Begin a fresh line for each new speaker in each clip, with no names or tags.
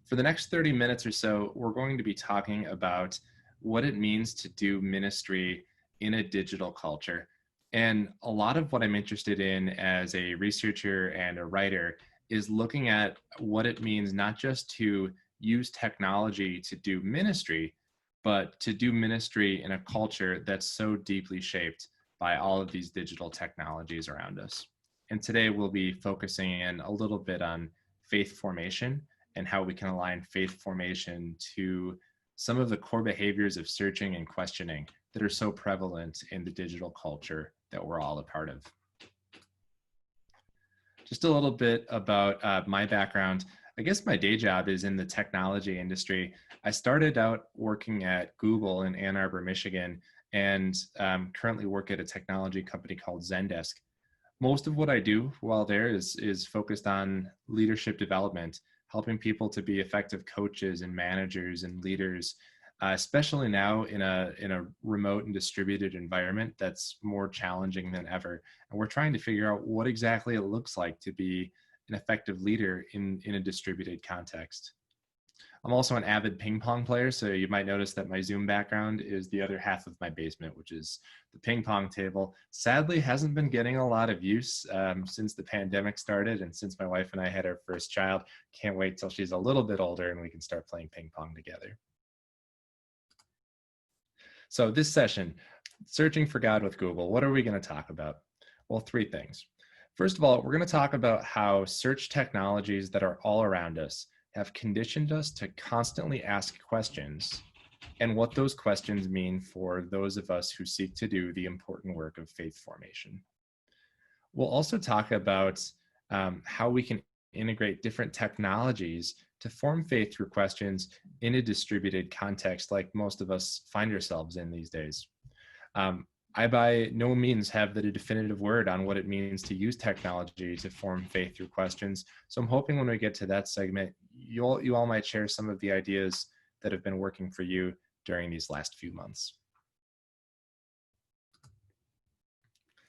For the next 30 minutes or so, we're going to be talking about what it means to do ministry in a digital culture. And a lot of what I'm interested in as a researcher and a writer is looking at what it means not just to use technology to do ministry, but to do ministry in a culture that's so deeply shaped by all of these digital technologies around us. And today we'll be focusing in a little bit on faith formation and how we can align faith formation to some of the core behaviors of searching and questioning that are so prevalent in the digital culture that we're all a part of. Just a little bit about my background. I guess my day job is in the technology industry. I started out working at Google in Ann Arbor, Michigan, and currently work at a technology company called Zendesk. Most of what I do while there is focused on leadership development, helping people to be effective coaches and managers and leaders, especially now in a remote and distributed environment that's more challenging than ever. And we're trying to figure out what exactly it looks like to be an effective leader in a distributed context. I'm also an avid ping pong player, so you might notice that my Zoom background is the other half of my basement, which is the ping pong table. Sadly, hasn't been getting a lot of use since the pandemic started and since my wife and I had our first child. Can't wait till she's a little bit older and we can start playing ping pong together. So this session, Searching for God with Google, what are we going to talk about? Well, three things. First of all, we're going to talk about how search technologies that are all around us have conditioned us to constantly ask questions and what those questions mean for those of us who seek to do the important work of faith formation. We'll also talk about how we can integrate different technologies to form faith through questions in a distributed context like most of us find ourselves in these days. I by no means have the definitive word on what it means to use technology to form faith through questions. So I'm hoping when we get to that segment, you all might share some of the ideas that have been working for you during these last few months.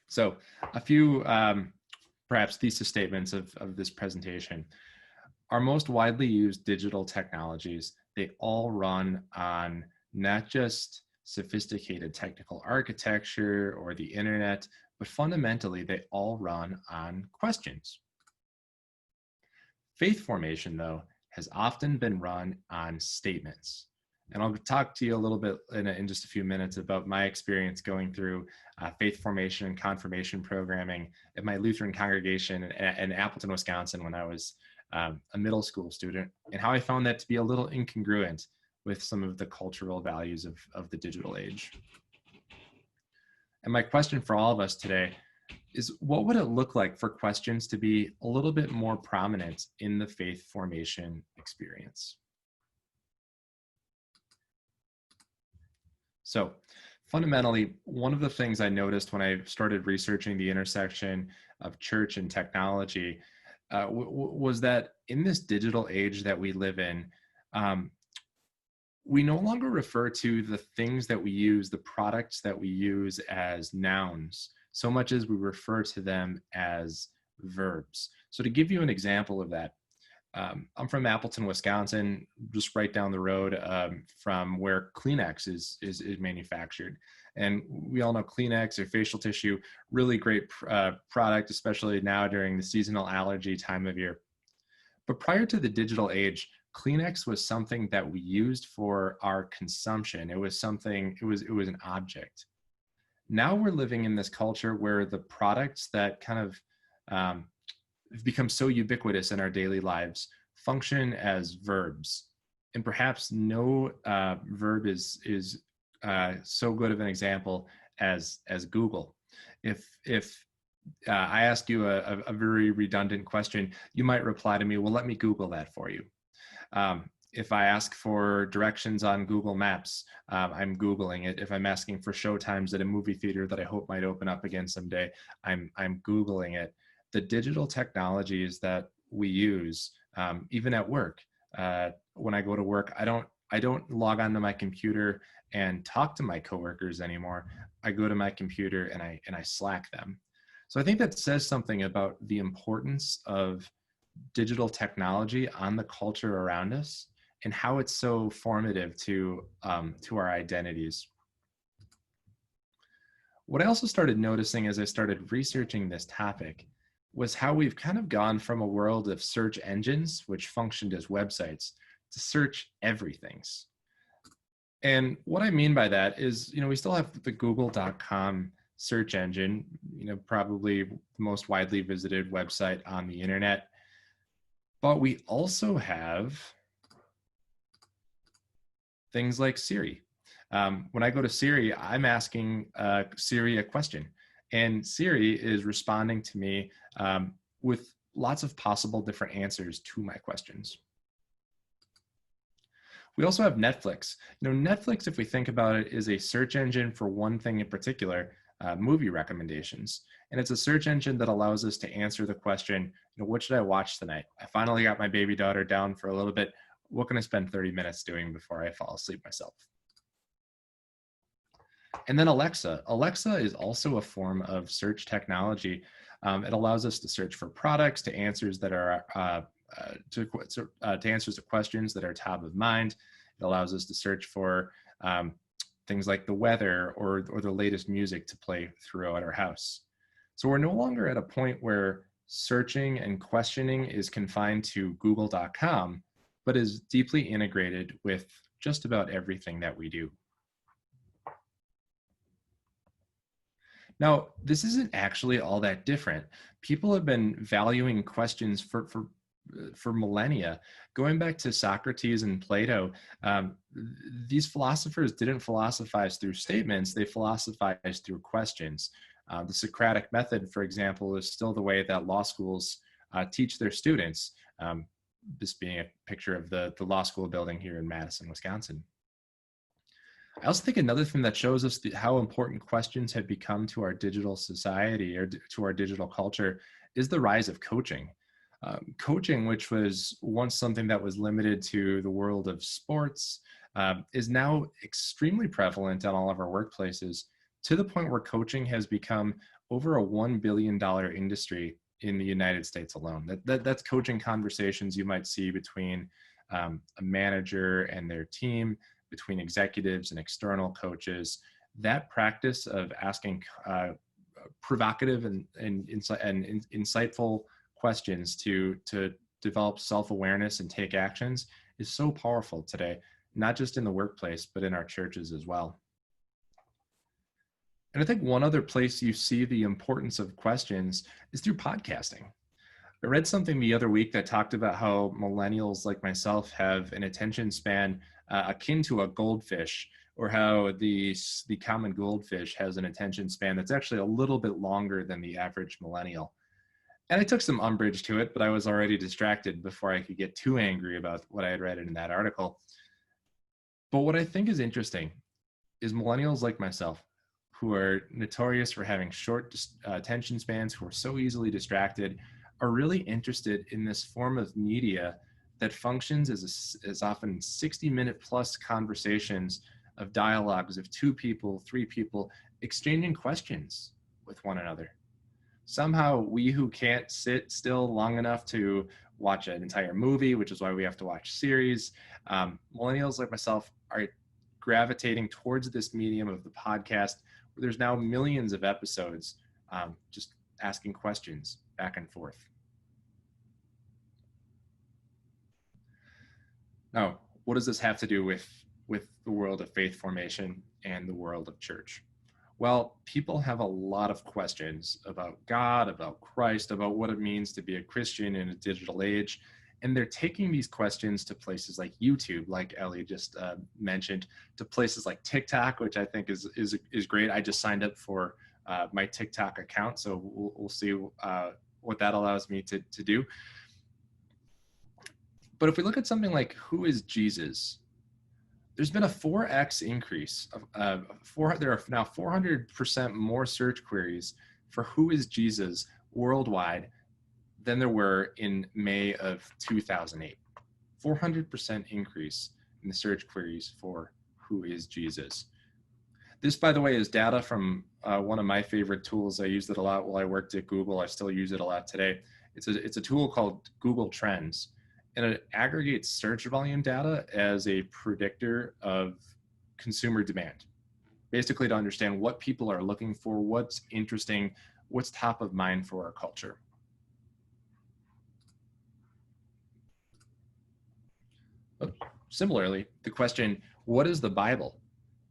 So a few perhaps thesis statements of this presentation. Our most widely used digital technologies, they all run on not just sophisticated technical architecture or the internet, but fundamentally they all run on questions. Faith formation, though, has often been run on statements. And I'll talk to you a little bit in just a few minutes about my experience going through faith formation and confirmation programming at my Lutheran congregation in Appleton, Wisconsin, when I was a middle school student, and how I found that to be a little incongruent with some of the cultural values of the digital age. And my question for all of us today is, what would it look like for questions to be a little bit more prominent in the faith formation experience? So fundamentally, one of the things I noticed when I started researching the intersection of church and technology was that in this digital age that we live in, we no longer refer to the things that we use, the products that we use as nouns, so much as we refer to them as verbs. So to give you an example of that, I'm from Appleton, Wisconsin, just right down the road from where Kleenex is manufactured. And we all know Kleenex or facial tissue, really great product, especially now during the seasonal allergy time of year. But prior to the digital age, Kleenex was something that we used for our consumption. It was something, it was an object. Now we're living in this culture where the products that kind of have become so ubiquitous in our daily lives function as verbs. And perhaps no verb is so good of an example as Google. If I ask you a very redundant question, you might reply to me, well, let me Google that for you. If I ask for directions on Google Maps, I'm Googling it. If I'm asking for show times at a movie theater that I hope might open up again someday, I'm Googling it. The digital technologies that we use, even at work, when I go to work, I don't log onto my computer and talk to my coworkers anymore. I go to my computer and I Slack them. So I think that says something about the importance of digital technology on the culture around us and how it's so formative to our identities. What I also started noticing as I started researching this topic was how we've kind of gone from a world of search engines, which functioned as websites, to search everythings. And what I mean by that is, we still have the google.com search engine, probably the most widely visited website on the internet. But we also have things like Siri. When I go to Siri, I'm asking Siri a question, and Siri is responding to me with lots of possible different answers to my questions. We also have Netflix. Netflix, if we think about it, is a search engine for one thing in particular, movie recommendations. And it's a search engine that allows us to answer the question, what should I watch tonight? I finally got my baby daughter down for a little bit. What can I spend 30 minutes doing before I fall asleep myself? And then Alexa. Alexa is also a form of search technology. It allows us to search for products, to answers that are to answers to questions that are top of mind. It allows us to search for things like the weather or the latest music to play throughout our house. So we're no longer at a point where searching and questioning is confined to google.com, but is deeply integrated with just about everything that we do. Now, this isn't actually all that different. People have been valuing questions for millennia. Going back to Socrates and Plato, these philosophers didn't philosophize through statements, they philosophized through questions. The Socratic method, for example, is still the way that law schools teach their students, this being a picture of the law school building here in Madison, Wisconsin. I also think another thing that shows us how important questions have become to our digital society or to our digital culture is the rise of coaching. Coaching, which was once something that was limited to the world of sports, is now extremely prevalent on all of our workplaces, to the point where coaching has become over a $1 billion industry in the United States alone. That's coaching conversations you might see between a manager and their team, between executives and external coaches. That practice of asking provocative and insightful questions to develop self-awareness and take actions is so powerful today, not just in the workplace, but in our churches as well. And I think one other place you see the importance of questions is through podcasting. I read something the other week that talked about how millennials like myself have an attention span akin to a goldfish, or how the common goldfish has an attention span that's actually a little bit longer than the average millennial. And I took some umbrage to it, but I was already distracted before I could get too angry about what I had read in that article. But what I think is interesting is millennials like myself, who are notorious for having short attention spans, who are so easily distracted, are really interested in this form of media that functions as often 60-minute plus conversations of dialogues of 2 people, 3 people, exchanging questions with one another. Somehow we who can't sit still long enough to watch an entire movie, which is why we have to watch series, millennials like myself are gravitating towards this medium of the podcast, where there's now millions of episodes just asking questions back and forth. Now, what does this have to do with the world of faith formation and the world of church? Well, people have a lot of questions about God, about Christ, about what it means to be a Christian in a digital age. And they're taking these questions to places like YouTube, like Ellie just mentioned, to places like TikTok, which I think is great. I just signed up for my TikTok account, so we'll see what that allows me to do. But if we look at something like who is Jesus, there's been a 4x increase. There are now 400% more search queries for who is Jesus worldwide than there were in May of 2008. 400% increase in the search queries for who is Jesus. This, by the way, is data from one of my favorite tools. I used it a lot while I worked at Google. I still use it a lot today. It's a tool called Google Trends, and it aggregates search volume data as a predictor of consumer demand, basically to understand what people are looking for, what's interesting, what's top of mind for our culture. But similarly, the question, what is the Bible,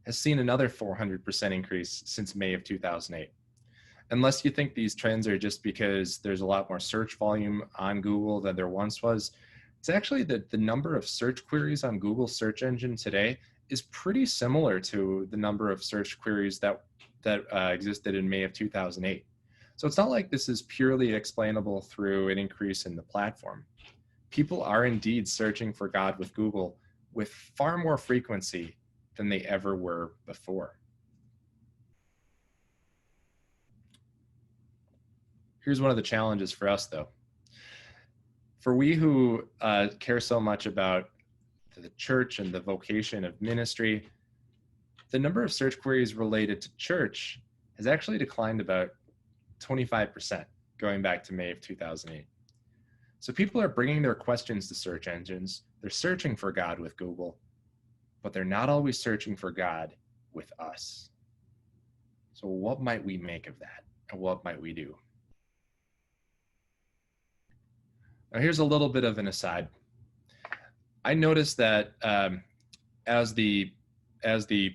has seen another 400% increase since May of 2008. Unless you think these trends are just because there's a lot more search volume on Google than there once was, it's actually that the number of search queries on Google search engine today is pretty similar to the number of search queries that existed in May of 2008. So it's not like this is purely explainable through an increase in the platform. People are indeed searching for God with Google with far more frequency than they ever were before. Here's one of the challenges for us, though. For we who care so much about the church and the vocation of ministry, the number of search queries related to church has actually declined about 25% going back to May of 2008. So people are bringing their questions to search engines. They're searching for God with Google, but they're not always searching for God with us. So what might we make of that? And what might we do? Now, here's a little bit of an aside. I noticed that as the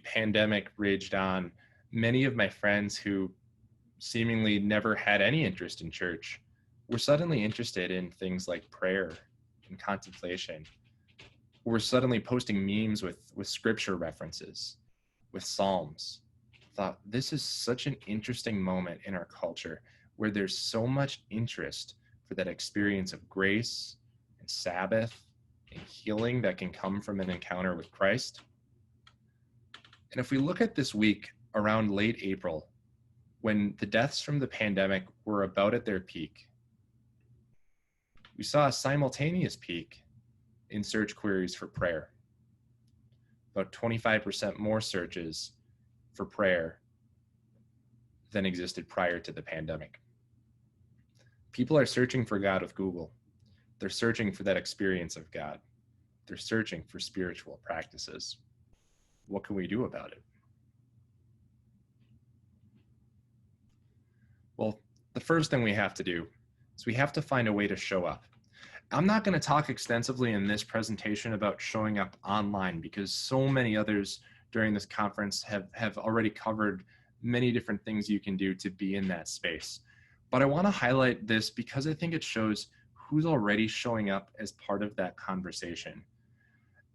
pandemic raged on, many of my friends who seemingly never had any interest in church were suddenly interested in things like prayer and contemplation. We're suddenly posting memes with scripture references, with psalms. Thought, this is such an interesting moment in our culture where there's so much interest for that experience of grace and Sabbath and healing that can come from an encounter with Christ. And if we look at this week around late April, when the deaths from the pandemic were about at their peak, we saw a simultaneous peak in search queries for prayer. About 25% more searches for prayer than existed prior to the pandemic. People are searching for God with Google. They're searching for that experience of God. They're searching for spiritual practices. What can we do about it? Well, the first thing we have to do is we have to find a way to show up. I'm not going to talk extensively in this presentation about showing up online because so many others during this conference have already covered many different things you can do to be in that space. But I want to highlight this because I think it shows who's already showing up as part of that conversation.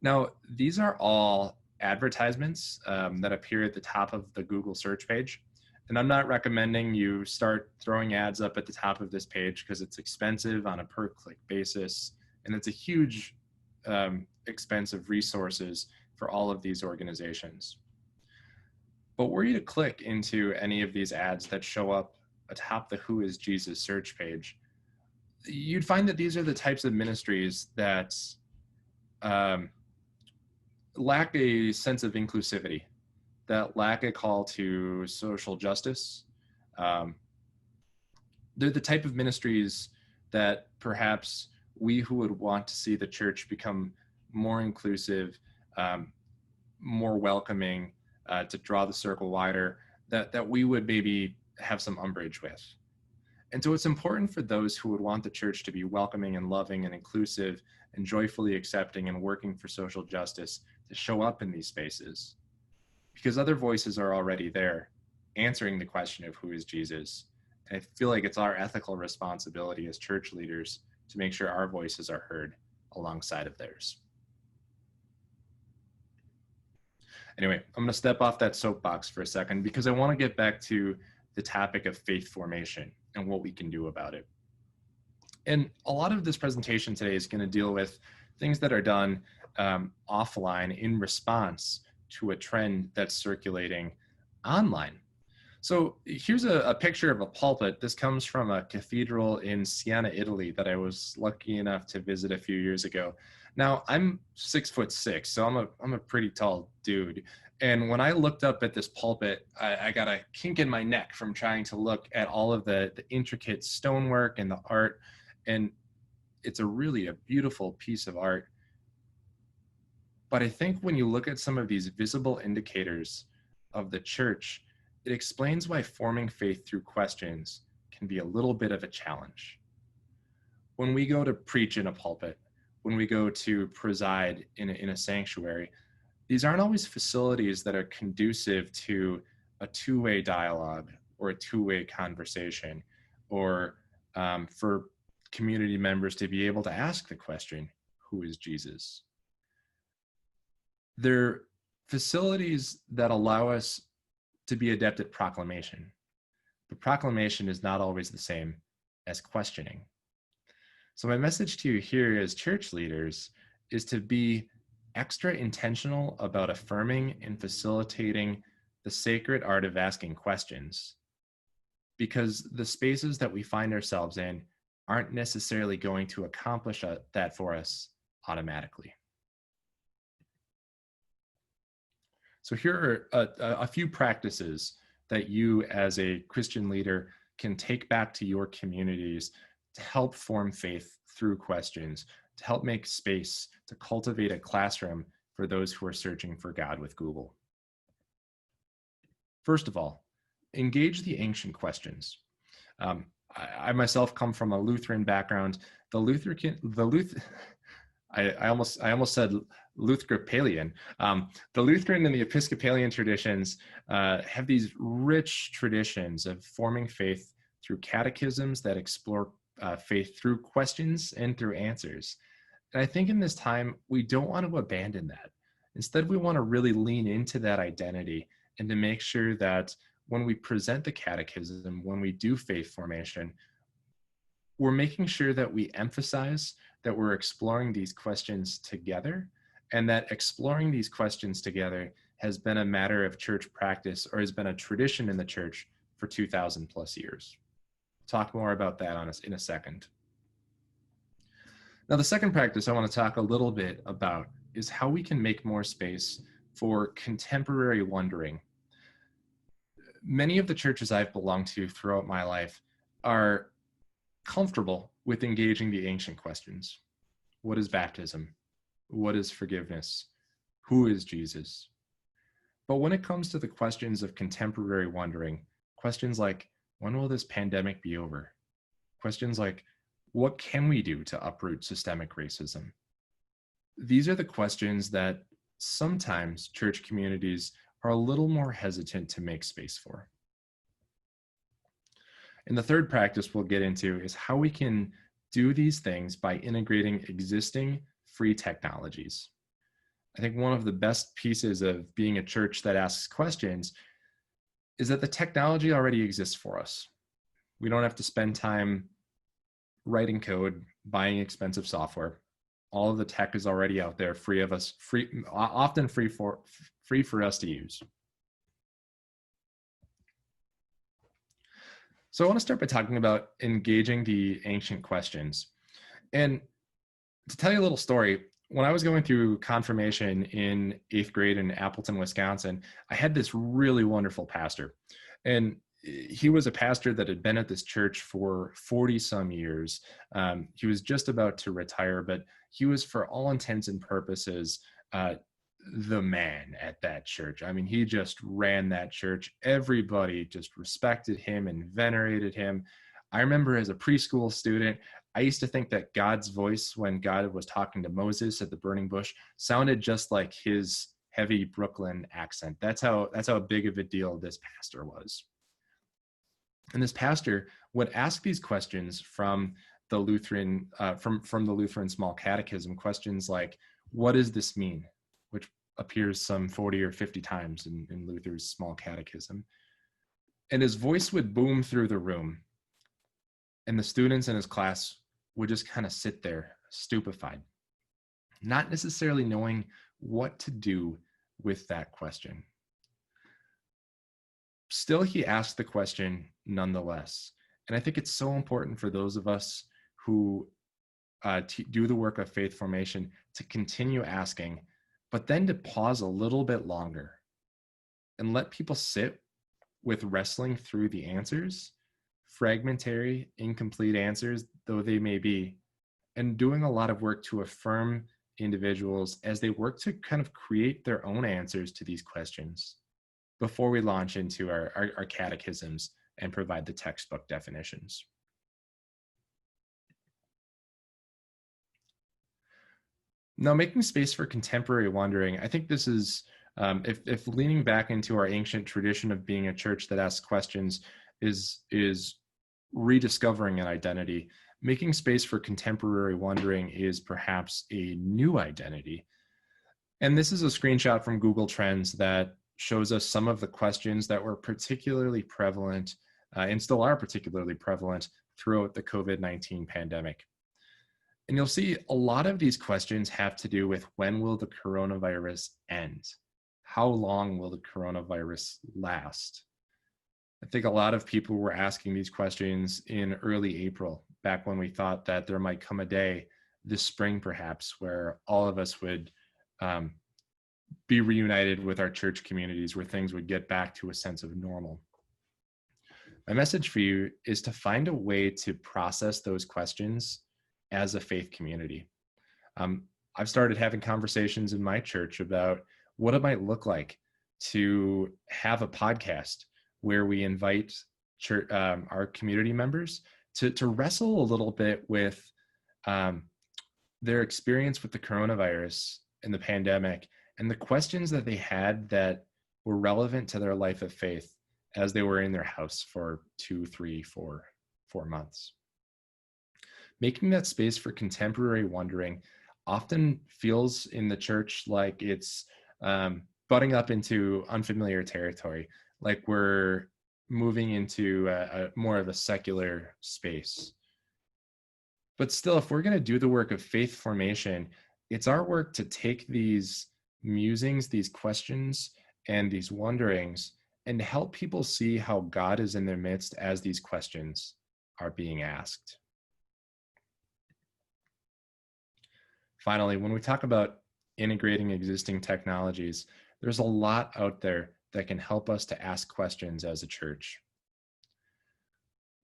Now, these are all advertisements that appear at the top of the Google search page. And I'm not recommending you start throwing ads up at the top of this page because it's expensive on a per click basis. And it's a huge expense of resources for all of these organizations. But were you to click into any of these ads that show up atop the Who is Jesus search page, you'd find that these are the types of ministries that lack a sense of inclusivity, that lack a call to social justice. They're the type of ministries that perhaps we who would want to see the church become more inclusive, more welcoming, to draw the circle wider, that we would maybe have some umbrage with. And so it's important for those who would want the church to be welcoming and loving and inclusive and joyfully accepting and working for social justice to show up in these spaces, because other voices are already there answering the question of who is Jesus. And I feel like it's our ethical responsibility as church leaders to make sure our voices are heard alongside of theirs. Anyway, I'm going to step off that soapbox for a second because I want to get back to the topic of faith formation and what we can do about it. And a lot of this presentation today is going to deal with things that are done offline in response to a trend that's circulating online. So here's a picture of a pulpit. This comes from a cathedral in Siena, Italy that I was lucky enough to visit a few years ago. Now, I'm 6'6", so I'm a pretty tall dude. And when I looked up at this pulpit, I got a kink in my neck from trying to look at all of the intricate stonework and the art. And it's a beautiful piece of art. But I think when you look at some of these visible indicators of the church, it explains why forming faith through questions can be a little bit of a challenge. When we go to preach in a pulpit, when we go to preside in a sanctuary, these aren't always facilities that are conducive to a two-way dialogue or a two-way conversation, or for community members to be able to ask the question, who is Jesus? They're facilities that allow us to be adept at proclamation. But proclamation is not always the same as questioning. So my message to you here as church leaders is to be extra intentional about affirming and facilitating the sacred art of asking questions, because the spaces that we find ourselves in aren't necessarily going to accomplish that for us automatically. So here are a few practices that you as a Christian leader can take back to your communities to help form faith through questions, to help make space, to cultivate a classroom for those who are searching for God with Google. First of all, engage the ancient questions. I myself come from a Lutheran background. I almost said Lutheran. The Lutheran and the Episcopalian traditions have these rich traditions of forming faith through catechisms that explore faith through questions and through answers. And I think in this time, we don't want to abandon that. Instead, we want to really lean into that identity and to make sure that when we present the catechism, when we do faith formation, we're making sure that we emphasize that we're exploring these questions together, and that exploring these questions together has been a matter of church practice, or has been a tradition in the church for 2,000 plus years. Talk more about that in a second. Now, the second practice I want to talk a little bit about is how we can make more space for contemporary wondering. Many of the churches I've belonged to throughout my life are comfortable with engaging the ancient questions. What is baptism? What is forgiveness? Who is Jesus? But when it comes to the questions of contemporary wondering, questions like, when will this pandemic be over? Questions like, what can we do to uproot systemic racism? These are the questions that sometimes church communities are a little more hesitant to make space for. And the third practice we'll get into is how we can do these things by integrating existing free technologies. I think one of the best pieces of being a church that asks questions is that the technology already exists for us. We don't have to spend time writing code, buying expensive software. All of the tech is already out there, often free for us to use. So I want to start by talking about engaging the ancient questions. And to tell you a little story, when I was going through confirmation in 8th grade in Appleton, Wisconsin, I had this really wonderful pastor. And he was a pastor that had been at this church for 40 some years. He was just about to retire, but he was, for all intents and purposes, the man at that church. I mean, he just ran that church. Everybody just respected him and venerated him. I remember as a preschool student, I used to think that God's voice when God was talking to Moses at the burning bush sounded just like his heavy Brooklyn accent. That's how big of a deal this pastor was. And this pastor would ask these questions from the Lutheran, from the Lutheran Small Catechism, questions like, what does this mean? Which appears some 40 or 50 times in Luther's Small Catechism. And his voice would boom through the room, and the students in his class would just kind of sit there stupefied, not necessarily knowing what to do with that question. Still, he asked the question nonetheless. And I think it's so important for those of us who do the work of faith formation to continue asking, but then to pause a little bit longer and let people sit with wrestling through the answers fragmentary, incomplete answers though they may be, and doing a lot of work to affirm individuals as they work to kind of create their own answers to these questions before we launch into our catechisms and provide the textbook definitions. Now, making space for contemporary wondering, I think this is, if leaning back into our ancient tradition of being a church that asks questions is rediscovering an identity, making space for contemporary wondering is perhaps a new identity. And this is a screenshot from Google Trends that shows us some of the questions that were particularly prevalent and still are particularly prevalent throughout the COVID-19 pandemic. And you'll see a lot of these questions have to do with when will the coronavirus end? How long will the coronavirus last? I think a lot of people were asking these questions in early April, back when we thought that there might come a day this spring, perhaps, where all of us would be reunited with our church communities, where things would get back to a sense of normal. My message for you is to find a way to process those questions as a faith community. I've started having conversations in my church about what it might look like to have a podcast where we invite our community members to wrestle a little bit with their experience with the coronavirus and the pandemic and the questions that they had that were relevant to their life of faith as they were in their house for 2, 3, 4 months. Making that space for contemporary wondering often feels in the church like it's butting up into unfamiliar territory, like we're moving into a more of a secular space. But still, if we're going to do the work of faith formation, it's our work to take these musings, these questions, and these wonderings, and help people see how God is in their midst as these questions are being asked. Finally, when we talk about integrating existing technologies, there's a lot out there that can help us to ask questions as a church.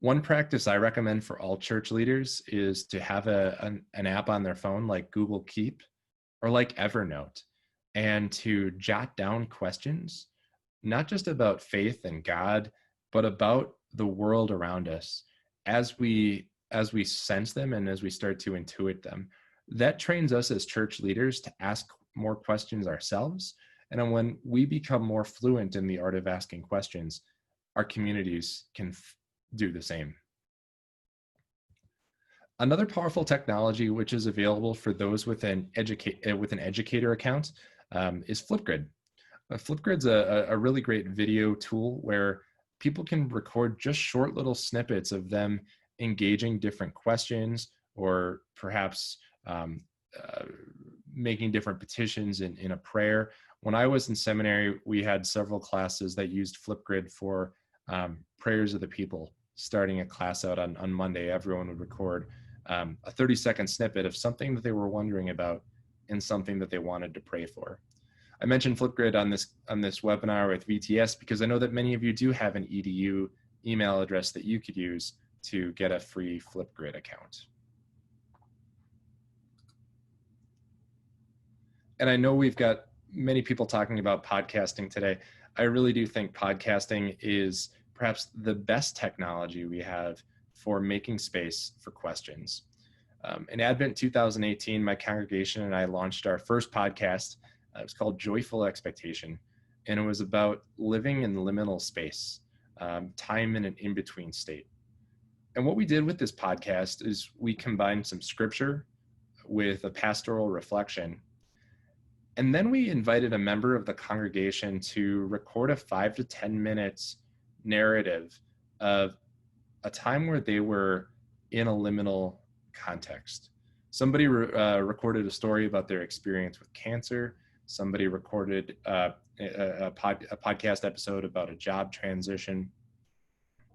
One practice I recommend for all church leaders is to have an app on their phone like Google Keep or like Evernote, and to jot down questions, not just about faith and God, but about the world around us as we sense them and as we start to intuit them. That trains us as church leaders to ask more questions ourselves. And when we become more fluent in the art of asking questions, our communities can do the same. Another powerful technology which is available for those with an educator account is Flipgrid. Flipgrid's a really great video tool where people can record just short little snippets of them engaging different questions, or perhaps making different petitions in a prayer. When I was in seminary, we had several classes that used Flipgrid for prayers of the people. Starting a class out on Monday, everyone would record a 30-second snippet of something that they were wondering about and something that they wanted to pray for. I mentioned Flipgrid on this webinar with VTS because I know that many of you do have an EDU email address that you could use to get a free Flipgrid account. And I know we've got many people talking about podcasting today. I really do think podcasting is perhaps the best technology we have for making space for questions. In Advent 2018, my congregation and I launched our first podcast. It was called Joyful Expectation, and it was about living in liminal space, time in an in-between state. And what we did with this podcast is we combined some scripture with a pastoral reflection. And then we invited a member of the congregation to record a 5 to 10 minutes narrative of a time where they were in a liminal context. Somebody recorded a story about their experience with cancer. Somebody recorded a podcast episode about a job transition.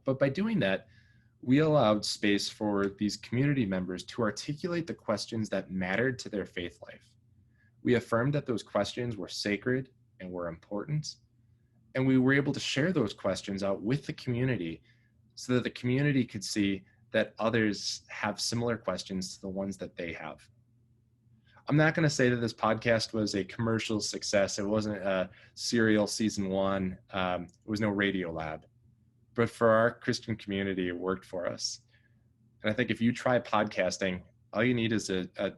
But by doing that, we allowed space for these community members to articulate the questions that mattered to their faith life. We affirmed that those questions were sacred and were important, and we were able to share those questions out with the community so that the community could see that others have similar questions to the ones that they have. I'm not going to say that this podcast was a commercial success. It wasn't a Serial season 1. It was no Radio Lab. But for our Christian community, it worked for us. And I think if you try podcasting, all you need is a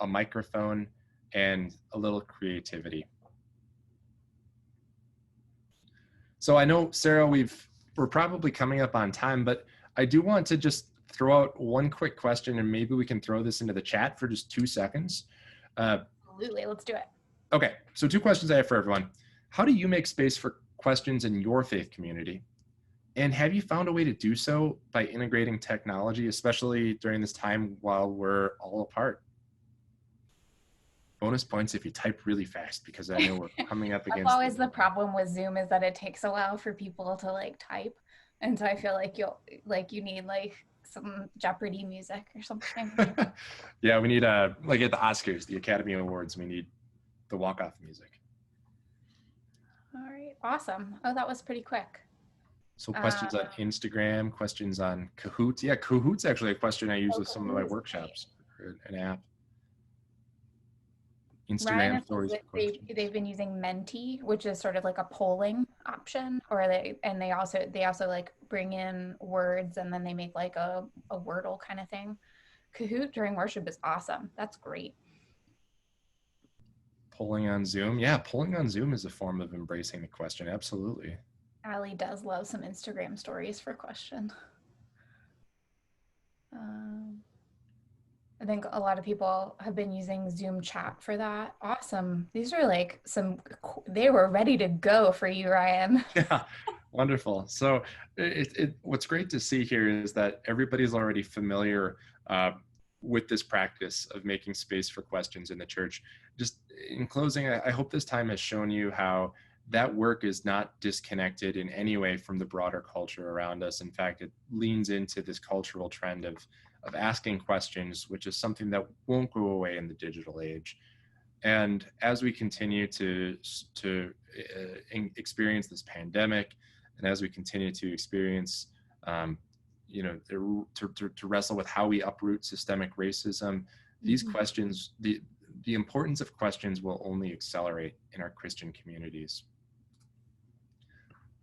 microphone and a little creativity. So I know, Sarah, we're probably coming up on time, but I do want to just throw out one quick question, and maybe we can throw this into the chat for just 2 seconds.
Absolutely, let's do it.
Okay, so 2 questions I have for everyone. How do you make space for questions in your faith community? And have you found a way to do so by integrating technology, especially during this time while we're all apart? Bonus points if you type really fast, because I know we're coming up against.
That's always the problem with Zoom, is that it takes a while for people to like type, and so I feel like you need like some Jeopardy music or something.
Yeah, we need like at the Oscars, the Academy Awards, we need the walk-off music.
All right, awesome. Oh, that was pretty quick.
So questions on Instagram, questions on Kahoot. Yeah, Kahoot's actually a question I use with some of my workshops, an app. Instagram
Ryan,
stories.
They've been using Menti, which is sort of like a polling option, or they also like bring in words, and then they make like a Wordle kind of thing. Kahoot during worship is awesome. That's great.
Polling on Zoom. Yeah, polling on Zoom is a form of embracing the question. Absolutely.
Allie does love some Instagram stories for question. I think a lot of people have been using Zoom chat for that. Awesome. These are like they were ready to go for you, Ryan.
Yeah, wonderful. So what's great to see here is that everybody's already familiar with this practice of making space for questions in the church. Just in closing, I hope this time has shown you how that work is not disconnected in any way from the broader culture around us. In fact, it leans into this cultural trend of asking questions, which is something that won't go away in the digital age. And as we continue to experience this pandemic, and as we continue to experience, to wrestle with how we uproot systemic racism, these questions, the importance of questions will only accelerate in our Christian communities.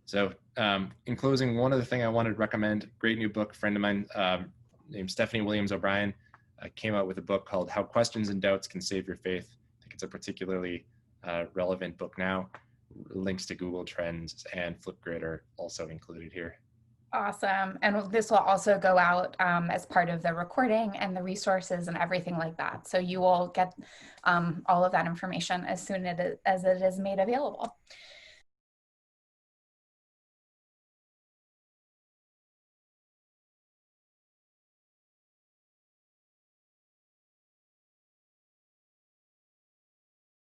So in closing, one other thing I wanted to recommend, great new book, a friend of mine named Stephanie Williams O'Brien came out with a book called How Questions and Doubts Can Save Your Faith. I think it's a particularly relevant book now. Links to Google Trends and Flipgrid are also included here.
Awesome. And this will also go out as part of the recording and the resources and everything like that. So you will get all of that information as soon as it is made available.